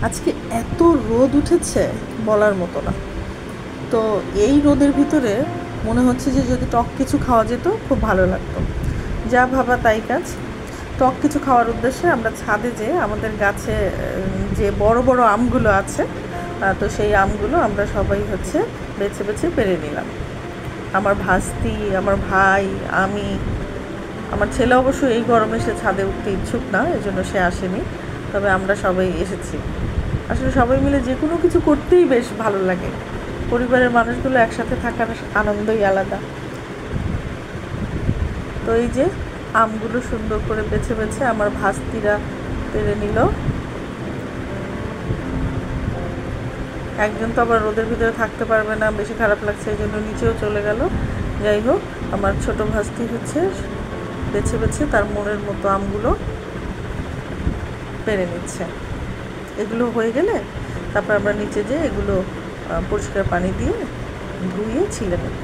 আজকে এত রোদ উঠেছে বলার মতো না। তো এই রোদের ভিতরে মনে হচ্ছে যে যদি টক কিছু খাওয়া যেত খুব ভালো লাগতো। যা ভাবা তাই কাজ। টক কিছু খাওয়ার উদ্দেশ্যে আমরা ছাদে যেয়ে আমাদের গাছে যে বড় বড় আমগুলো আছে, তো সেই আমগুলো আমরা সবাই বেছে বেছে পেরে নিলাম। আমার ভাস্তি, আমার ভাই, আমি। আমার ছেলে অবশ্য এই গরমে সে ছাদে উঠতে ইচ্ছুক না, এজন্য সে আসেনি। তবে আমরা সবাই এসেছি। আসলে সবাই মিলে যে কোনো কিছু করতেই বেশ ভালো লাগে। পরিবারের মানুষগুলো একসাথে থাকার আনন্দই আলাদা। তো এই যে আমগুলো সুন্দর করে বেছে বেছে আমার ভাস্তিরা পেরে নিল। একজন তো আবার রোদের ভিতরে থাকতে পারবে না, বেশি খারাপ লাগছে, এই জন্য নিচেও চলে গেল। যাই হোক, আমার ছোট ভাস্তি বেছে বেছে তার মনের মতো আমগুলো পেরে নিচ্ছে। এগুলো হয়ে গেলে তারপর আমরা নিচে যেয়ে এগুলো পরিষ্কার পানি দিয়ে ধুয়ে ছিলে নেব।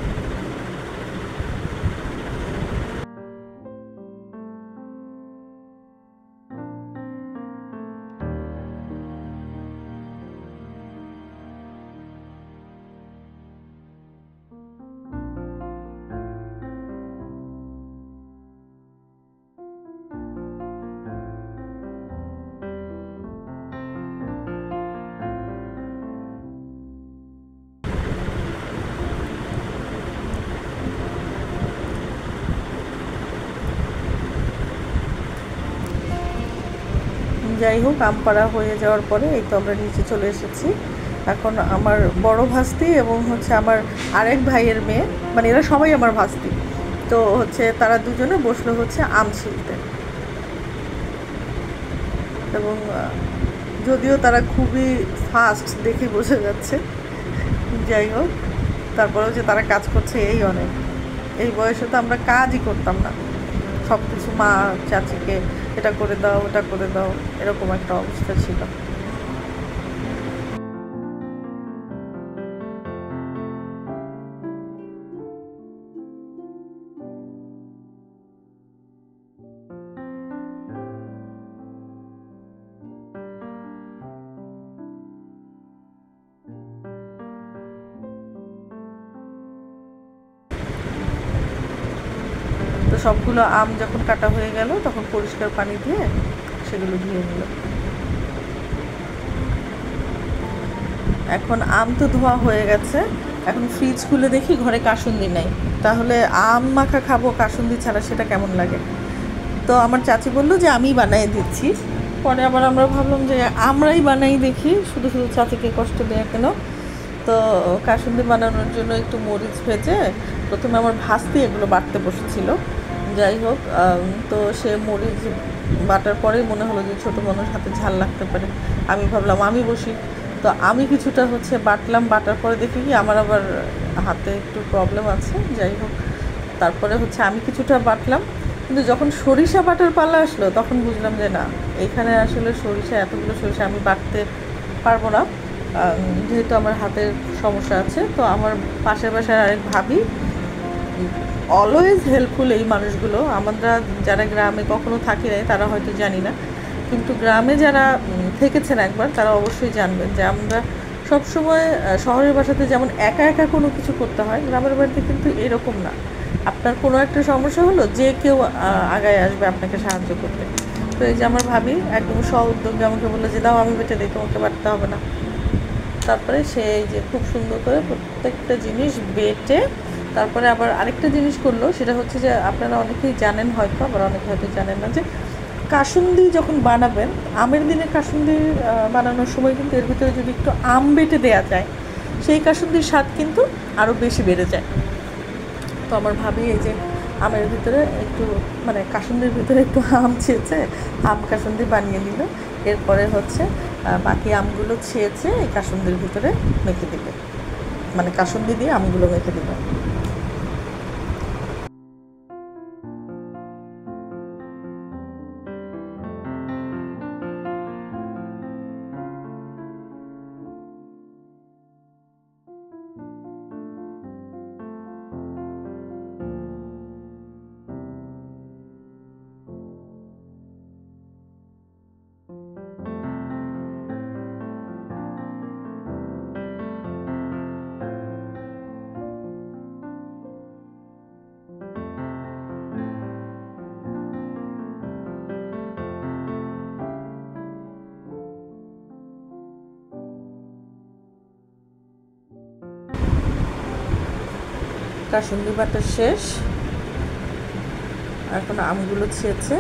যাই হোক, আম পাড়া হয়ে যাওয়ার পরে এই তো আমরা নিচে চলে এসেছি। এখন আমার বড় ভাস্তি এবং আমার আরেক ভাইয়ের মেয়ে, মানে এরা সবাই আমার ভাস্তি। তো তারা দুজনে বসলো আম ছিলতে। এবং যদিও তারা খুবই ফাস্ট দেখে বোঝা যাচ্ছে। যাই হোক, তারপরেও যে তারা কাজ করছে এই অনেক। এই বয়সে তো আমরা কাজই করতাম না, সব কিছু মা চাচিকে এটা করে দাও ওটা করে দাও, এরকম একটা অবস্থা ছিল। তো সবগুলো আম যখন কাটা হয়ে গেল তখন পরিষ্কার পানি দিয়ে সেগুলো ধুয়ে নিল। এখন আম তো ধোয়া হয়ে গেছে, এখন ফ্রিজ খুলে দেখি ঘরে কাসুন্দি নাই। তাহলে আম মাখা খাবো কাসুন্দি ছাড়া, সেটা কেমন লাগে? তো আমার চাচি বললো যে আমিই বানিয়ে দিচ্ছি। পরে আবার আমরা ভাবলাম যে আমরাই বানাই দেখি, শুধু শুধু চাচিকে কষ্ট দেওয়া কেন। তো কাসুন্দি বানানোর জন্য একটু মরিচ ভেজে প্রথমে আমার ভাস্তি এগুলো বাটতে বসেছিল। যাই হোক, তো সে মরিচ বাটার পরেই মনে হলো যে ছোটো মানুষ হাতে ঝাল লাগতে পারে। আমি ভাবলাম আমি বসি। তো আমি কিছুটা বাটলাম, বাটার পরে দেখি কি আমার আবার হাতে একটু প্রবলেম আছে। যাই হোক, তারপরে আমি কিছুটা বাটলাম। কিন্তু যখন সরিষা বাটার পালা আসলো তখন বুঝলাম যে না, এখানে আসলে এতগুলো সরিষা আমি বাটতে পারবো না, যেহেতু আমার হাতের সমস্যা আছে। তো আমার পাশের বাসার আরেক ভাবি, অলওয়েজ হেল্পফুল এই মানুষগুলো। আমরা যারা গ্রামে কখনো থাকি নাই তারা হয়তো জানি না, কিন্তু গ্রামে যারা থেকেছেন একবার তারা অবশ্যই জানবেন যে আমরা সবসময় শহরের বাসাতে যেমন একা একা কোনো কিছু করতে হয়, গ্রামের বাড়িতে কিন্তু এরকম না। আপনার কোনো একটা সমস্যা হলো যে কেউ আগায় আসবে আপনাকে সাহায্য করতে। তো এই যে আমার ভাবি একদম উদ্যোগে আমাকে বললো যে দাও আমি বেটে দিই, তোমাকে বাটতে হবে না। তারপরে সে এই যে খুব সুন্দর করে প্রত্যেকটা জিনিস বেটে তারপরে আবার আরেকটা জিনিস করলো, সেটা যে আপনারা অনেকেই জানেন হয়তো, আবার অনেকে হয়তো জানেন না, যে কাসুন্দি যখন বানাবেন, আমের দিনে কাসুন্দি বানানোর সময় কিন্তু এর ভিতরে যদি একটু আম বেটে দেওয়া যায়, সেই কাসুন্দির স্বাদ কিন্তু আরও বেশি বেড়ে যায়। তো আমার ভাবি এই যে আমের ভিতরে একটু, মানে কাসুন্দির ভিতরে একটু আম ছেঁচে আম কাসুন্দি বানিয়ে নিল। এরপরে বাকি আমগুলো ছেঁচে এই কাসুন্দির ভিতরে মেখে দিবে, মানে কাসুন্দি দিয়ে আমগুলো মেখে দিবে। কাসুন্দি বাটা শেষ, এখন আমগুলো ছেঁচে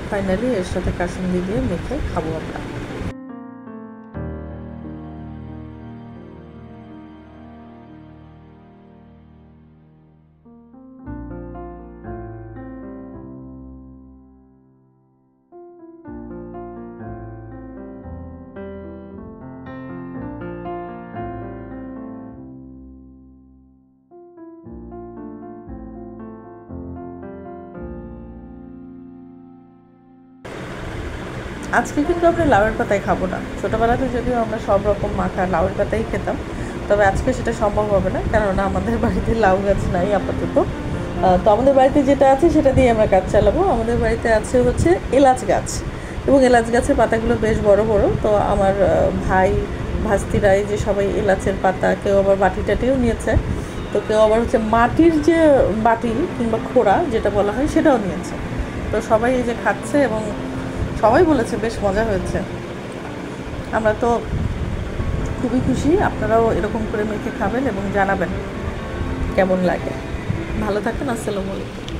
ফাইনালি এর সাথে কাসুন্দি দিয়ে মেখে খাবো আমরা। আজকে কিন্তু আমরা লাউয়ের পাতায় খাবো না। ছোটোবেলাতে যদিও আমরা সব রকম মাখা লাউয়ের পাতাই খেতাম, তবে আজকে সেটা সম্ভব হবে না, কেননা আমাদের বাড়িতে লাউ গাছ নাই আপাতত। তো আমাদের বাড়িতে যেটা আছে সেটা দিয়ে আমরা কাজ চালাবো। আমাদের বাড়িতে আছে হচ্ছে এলাচ গাছ, এবং এলাচ গাছের পাতাগুলো বেশ বড় বড়। তো আমার ভাই ভাস্তিরাই যে সবাই এলাচের পাতা, কেউ আবার বাটি টাটিও নিয়েছে, তো কেউ আবার হচ্ছে মাটির যে বাটি কিংবা খোড়া যেটা বলা হয় সেটাও নিয়েছে। তো সবাই এই যে খাচ্ছে এবং সবাই বলেছে বেশ মজা হয়েছে। আমরা তো খুবই খুশি, আপনারাও এরকম করে মেখে খাবেন এবং জানাবেন কেমন লাগে। ভালো থাকেন, আসসালামু আলাইকুম।